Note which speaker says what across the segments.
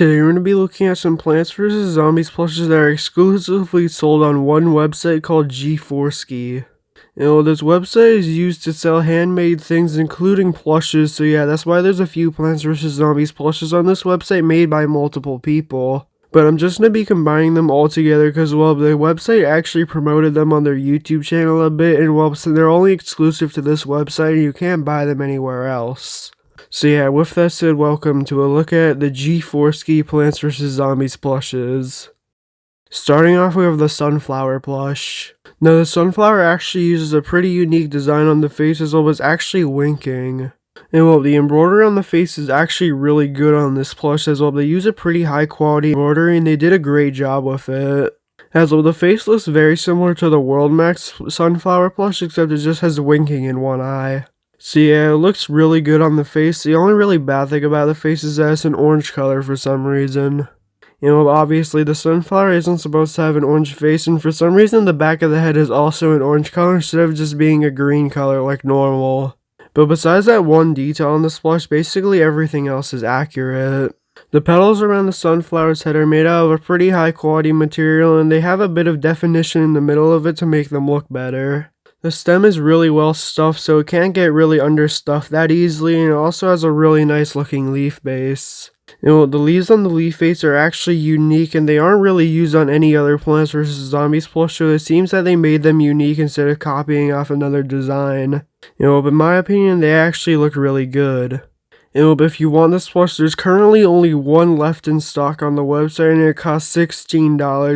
Speaker 1: Today we're going to be looking at some Plants vs. Zombies plushes that are exclusively sold on one website called G4SKY. This website is used to sell handmade things including plushes, so yeah, that's why there's a few Plants vs. Zombies plushes on this website made by multiple people. But I'm just going to be combining them all together because, well, the website actually promoted them on their YouTube channel a bit, and well, so they're only exclusive to this website and you can't buy them anywhere else. So yeah, with that said, welcome to a look at the G4SKY Plants vs. Zombies plushes. Starting off, we have the Sunflower plush. Now, the Sunflower actually uses a pretty unique design on the face as well as actually winking. And well, the embroidery on the face is actually really good on this plush as well. They use a pretty high quality embroidery and they did a great job with it. As well, the face looks very similar to the World Max Sunflower plush, except it just has winking in one eye. So yeah, it looks really good on the face. The only really bad thing about the face is that it's an orange color for some reason. Obviously the Sunflower isn't supposed to have an orange face, and for some reason the back of the head is also an orange color instead of just being a green color like normal. But besides that one detail on the plush, basically everything else is accurate. The petals around the Sunflower's head are made out of a pretty high quality material, and they have a bit of definition in the middle of it to make them look better. The stem is really well stuffed, so it can't get really understuffed that easily, and it also has a really nice looking leaf base. The leaves on the leaf base are actually unique, and they aren't really used on any other Plants vs. Zombies plush, so it seems that they made them unique instead of copying off another design. But in my opinion, they actually look really good. But if you want this plush, there's currently only one left in stock on the website, and it costs $16,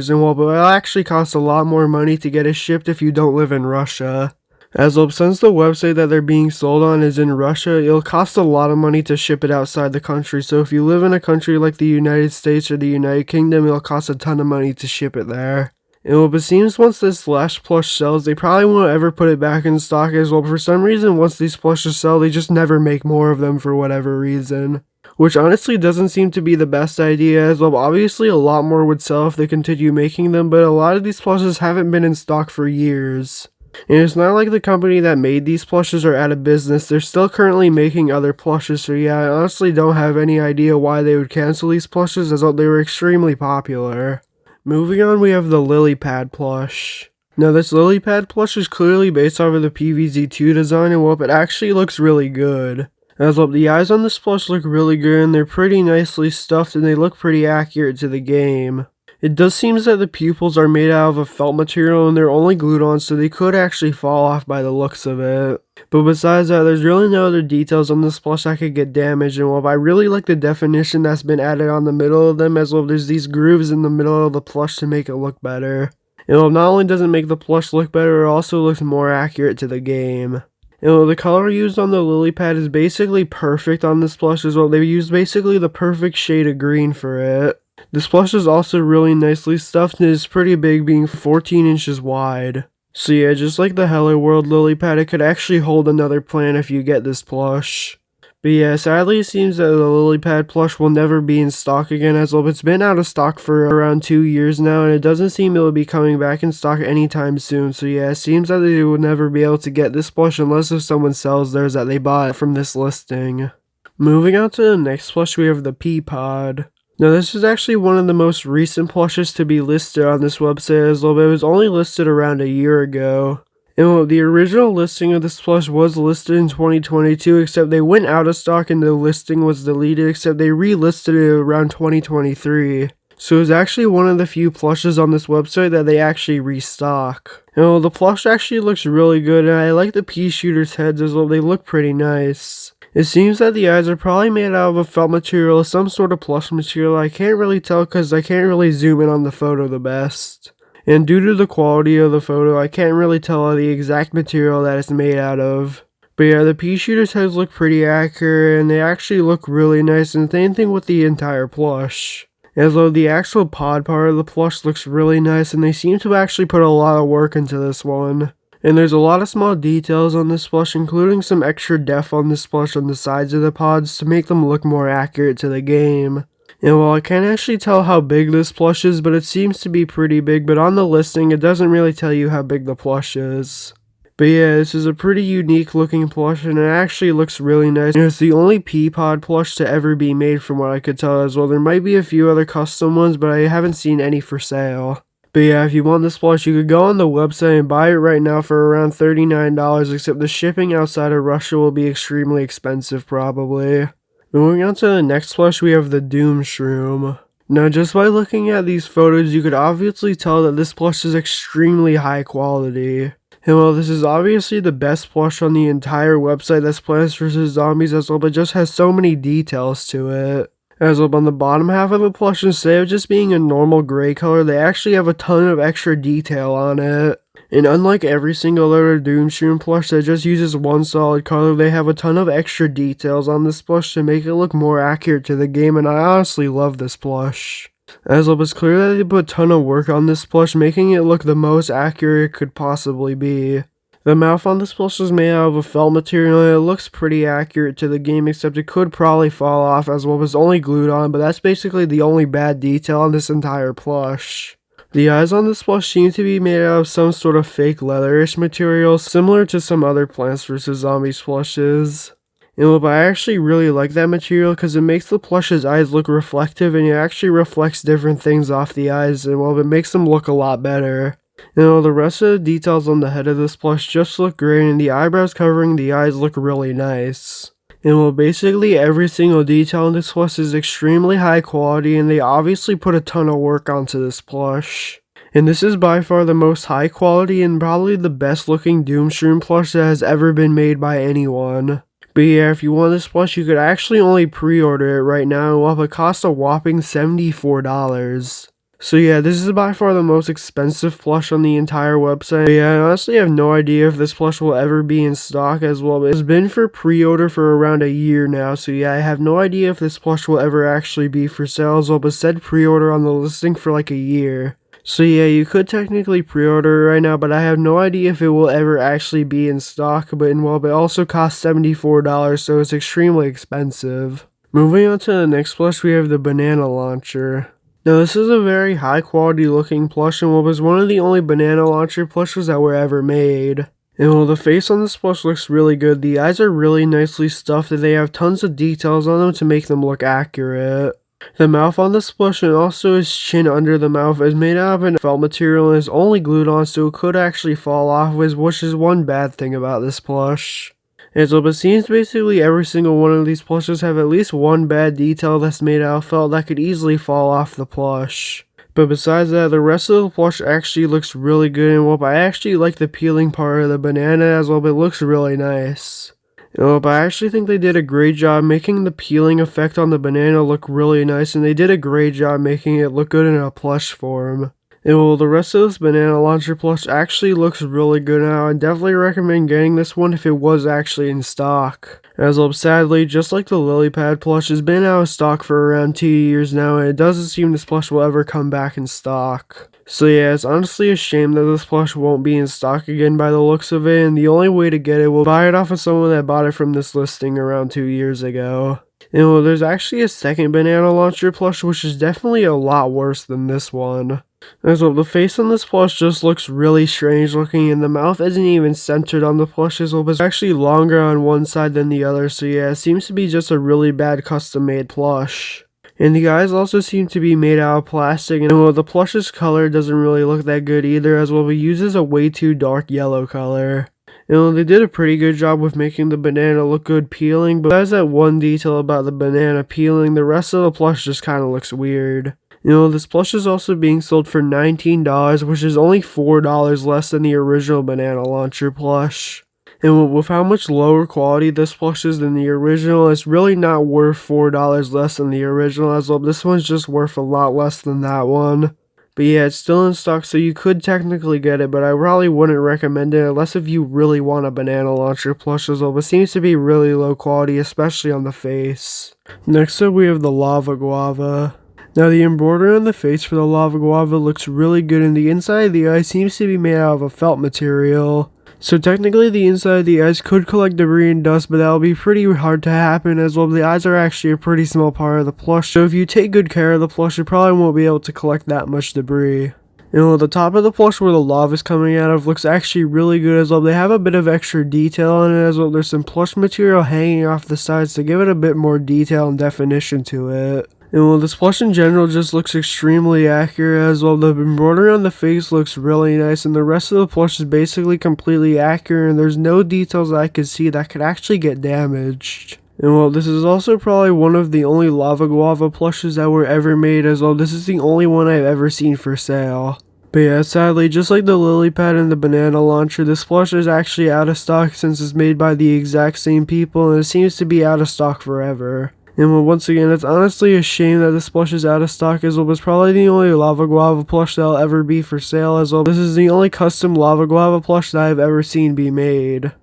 Speaker 1: and but it'll actually cost a lot more money to get it shipped if you don't live in Russia. Since the website that they're being sold on is in Russia, it'll cost a lot of money to ship it outside the country, so if you live in a country like the United States or the United Kingdom, it'll cost a ton of money to ship it there. But it seems once this last plush sells, they probably won't ever put it back in stock as well. For some reason, once these plushes sell, they just never make more of them for whatever reason. Which honestly doesn't seem to be the best idea as well. Obviously, a lot more would sell if they continue making them, but a lot of these plushes haven't been in stock for years. And it's not like the company that made these plushes are out of business. They're still currently making other plushes, so yeah, I honestly don't have any idea why they would cancel these plushes as well. They were extremely popular. Moving on, we have the Lily Pad plush. Now, this Lily Pad plush is clearly based off of the PVZ2 design, and it actually looks really good. The eyes on this plush look really good, and they're pretty nicely stuffed, and they look pretty accurate to the game. It does seem that the pupils are made out of a felt material, and they're only glued on, so they could actually fall off by the looks of it. But besides that, there's really no other details on this plush that could get damaged, and I really like the definition that's been added on the middle of them, as well there's these grooves in the middle of the plush to make it look better. Not only does it make the plush look better, it also looks more accurate to the game. The color used on the Lily Pad is basically perfect on this plush as well. They used basically the perfect shade of green for it. This plush is also really nicely stuffed and is pretty big, being 14 inches wide. So yeah, just like the Hello World Lily Pad, it could actually hold another plant if you get this plush. But yeah, sadly it seems that the Lily Pad plush will never be in stock again as well. It's been out of stock for around 2 years now, and it doesn't seem it will be coming back in stock anytime soon. So yeah, it seems that they will never be able to get this plush unless if someone sells theirs that they bought from this listing. Moving on to the next plush, we have the Pea Pod. Now, this is actually one of the most recent plushes to be listed on this website as well, but it was only listed around a year ago. And the original listing of this plush was listed in 2022, except they went out of stock and the listing was deleted, except they relisted it around 2023. So it was actually one of the few plushes on this website that they actually restock. The plush actually looks really good, and I like the pea shooter's heads as well. They look pretty nice. It seems that the eyes are probably made out of a felt material, some sort of plush material. I can't really tell because I can't really zoom in on the photo the best. And due to the quality of the photo, I can't really tell the exact material that it's made out of. But yeah, the pea shooter's heads look pretty accurate, and they actually look really nice, and same thing with the entire plush. As though the actual pod part of the plush looks really nice, and they seem to actually put a lot of work into this one. And there's a lot of small details on this plush, including some extra depth on this plush on the sides of the pods to make them look more accurate to the game. And while I can't actually tell how big this plush is, but it seems to be pretty big, but on the listing it doesn't really tell you how big the plush is. But yeah, this is a pretty unique looking plush, and it actually looks really nice. And it's the only Peapod plush to ever be made from what I could tell as well. There might be a few other custom ones, but I haven't seen any for sale. But yeah, if you want this plush, you could go on the website and buy it right now for around $39, except the shipping outside of Russia will be extremely expensive probably. Moving on to the next plush, we have the Doom Shroom. Now, just by looking at these photos, you could obviously tell that this plush is extremely high quality. And while this is obviously the best plush on the entire website that's Plants vs. Zombies as well, but just has so many details to it. As well, on the bottom half of the plush, instead of just being a normal gray color, they actually have a ton of extra detail on it. And unlike every single other Doom Shroom plush that just uses one solid color, they have a ton of extra details on this plush to make it look more accurate to the game, and I honestly love this plush. As well, it's clear that they put a ton of work on this plush, making it look the most accurate it could possibly be. The mouth on this plush is made out of a felt material, and it looks pretty accurate to the game, except it could probably fall off as well, it's only glued on, but that's basically the only bad detail on this entire plush. The eyes on this plush seem to be made out of some sort of fake leatherish material, similar to some other Plants vs. Zombies plushes. And I actually really like that material because it makes the plush's eyes look reflective, and it actually reflects different things off the eyes, and it makes them look a lot better. And the rest of the details on the head of this plush just look great, and the eyebrows covering the eyes look really nice. And basically every single detail on this plush is extremely high quality, and they obviously put a ton of work onto this plush. And this is by far the most high quality and probably the best looking Doom Shroom plush that has ever been made by anyone. But yeah, if you want this plush, you could actually only pre-order it right now, and it costs a whopping $74. So yeah, this is by far the most expensive plush on the entire website. But yeah, I honestly have no idea if this plush will ever be in stock as well. But it's been for pre-order for around a year now, so yeah, I have no idea if this plush will ever actually be for sale as well, but said pre-order on the listing for like a year. So yeah, you could technically pre-order it right now, but I have no idea if it will ever actually be in stock. But it also costs $74, so it's extremely expensive. Moving on to the next plush, we have the banana launcher. Now this is a very high quality looking plush, and was one of the only banana launcher plushes that were ever made. And the face on this plush looks really good. The eyes are really nicely stuffed, and they have tons of details on them to make them look accurate. The mouth on this plush and also his chin under the mouth is made out of a felt material and is only glued on, so it could actually fall off, which is one bad thing about this plush. And so it seems basically every single one of these plushes have at least one bad detail that's made out of felt that could easily fall off the plush. But besides that, the rest of the plush actually looks really good, and I actually like the peeling part of the banana as well, but it looks really nice. But I actually think they did a great job making the peeling effect on the banana look really nice, and they did a great job making it look good in a plush form. And the rest of this banana launcher plush actually looks really good now. I definitely recommend getting this one if it was actually in stock. As sadly, just like the lily pad plush, has been out of stock for around 2 years now, and it doesn't seem this plush will ever come back in stock. So yeah, it's honestly a shame that this plush won't be in stock again by the looks of it, and the only way to get it will buy it off of someone that bought it from this listing around 2 years ago. And there's actually a second banana launcher plush, which is definitely a lot worse than this one. As well, the face on this plush just looks really strange looking, and the mouth isn't even centered on the plush as well, but it's actually longer on one side than the other, so yeah, it seems to be just a really bad custom made plush. And the eyes also seem to be made out of plastic, and the plush's color doesn't really look that good either as well, it uses a way too dark yellow color. They did a pretty good job with making the banana look good peeling, but besides that one detail about the banana peeling, the rest of the plush just kinda looks weird. This plush is also being sold for $19, which is only $4 less than the original banana launcher plush. And with how much lower quality this plush is than the original, it's really not worth $4 less than the original as well. This one's just worth a lot less than that one. But yeah, it's still in stock, so you could technically get it, but I probably wouldn't recommend it unless if you really want a banana launcher plush as well, but it seems to be really low quality, especially on the face. Next up, we have the Lava Guava. Now the embroidery on the face for the Lava Guava looks really good, and the inside of the eye seems to be made out of a felt material. So technically the inside of the eyes could collect debris and dust, but that'll be pretty hard to happen as well. The eyes are actually a pretty small part of the plush, so if you take good care of the plush, you probably won't be able to collect that much debris. The top of the plush where the lava is coming out of looks actually really good as well. They have a bit of extra detail on it as well. There's some plush material hanging off the sides to give it a bit more detail and definition to it. This plush in general just looks extremely accurate as well. The embroidery on the face looks really nice, and the rest of the plush is basically completely accurate, and there's no details that I could see that could actually get damaged. This is also probably one of the only lava guava plushes that were ever made as well. This is the only one I've ever seen for sale. But yeah, sadly, just like the lily pad and the banana launcher, this plush is actually out of stock since it's made by the exact same people, and it seems to be out of stock forever. Once again, it's honestly a shame that this plush is out of stock as well, but it's probably the only lava guava plush that'll ever be for sale as well. This is the only custom lava guava plush that I've ever seen be made.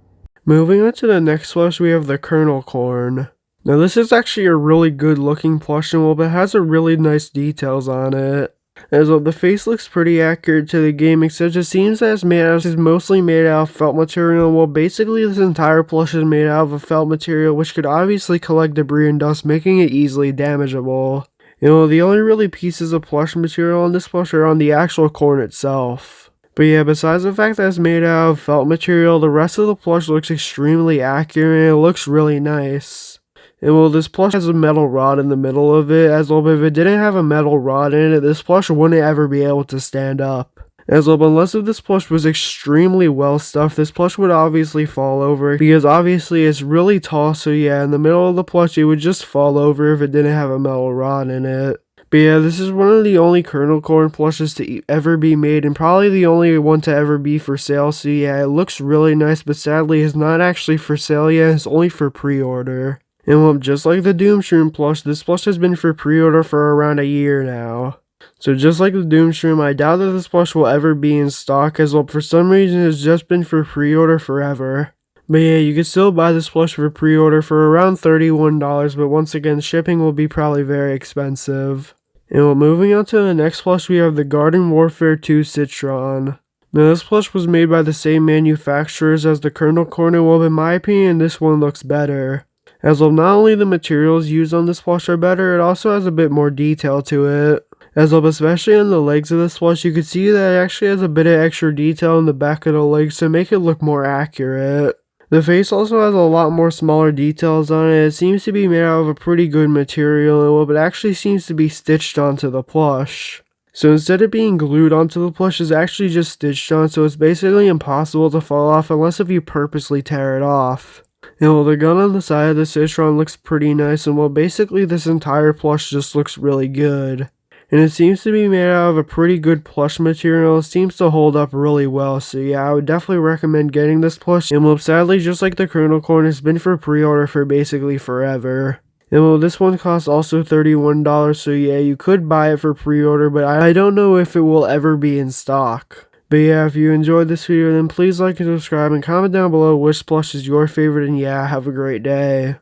Speaker 1: Moving on to the next plush, we have the Kernel Corn. Now this is actually a really good looking plush and but it has a really nice details on it. As well, the face looks pretty accurate to the game, except it seems that it's mostly made out of felt material. Well, basically this entire plush is made out of a felt material, which could obviously collect debris and dust, making it easily damageable. The only really pieces of plush material on this plush are on the actual corn itself. But yeah, besides the fact that it's made out of felt material, the rest of the plush looks extremely accurate and it looks really nice. This plush has a metal rod in the middle of it as well, but if it didn't have a metal rod in it, this plush wouldn't ever be able to stand up. As well, unless if this plush was extremely well stuffed, this plush would obviously fall over, because obviously it's really tall, so yeah, in the middle of the plush it would just fall over if it didn't have a metal rod in it. But yeah, this is one of the only Kernel Corn plushes to ever be made, and probably the only one to ever be for sale, so yeah, it looks really nice, but sadly it's not actually for sale yet, it's only for pre-order. And just like the Shroom plush, this plush has been for pre-order for around a year now. So just like the Shroom, I doubt that this plush will ever be in stock, as well for some reason it's just been for pre-order forever. But yeah, you can still buy this plush for pre-order for around $31, but once again, shipping will be probably very expensive. And moving on to the next plush, we have the Garden Warfare 2 Citron. Now this plush was made by the same manufacturers as the Kernel Corn, and in my opinion, this one looks better. As well, not only the materials used on this plush are better, it also has a bit more detail to it. As well, especially on the legs of this plush, you can see that it actually has a bit of extra detail in the back of the legs to make it look more accurate. The face also has a lot more smaller details on it. It seems to be made out of a pretty good material, but it actually seems to be stitched onto the plush. So instead of being glued onto the plush, it's actually just stitched on, so it's basically impossible to fall off unless if you purposely tear it off. The gun on the side of the Citron looks pretty nice, and basically this entire plush just looks really good. And it seems to be made out of a pretty good plush material. It seems to hold up really well, so yeah, I would definitely recommend getting this plush. And sadly, just like the Kernel Corn, it's been for pre-order for basically forever. And this one costs also $31, so yeah, you could buy it for pre-order, but I don't know if it will ever be in stock. But yeah, if you enjoyed this video, then please like and subscribe and comment down below which plush is your favorite, and yeah, have a great day.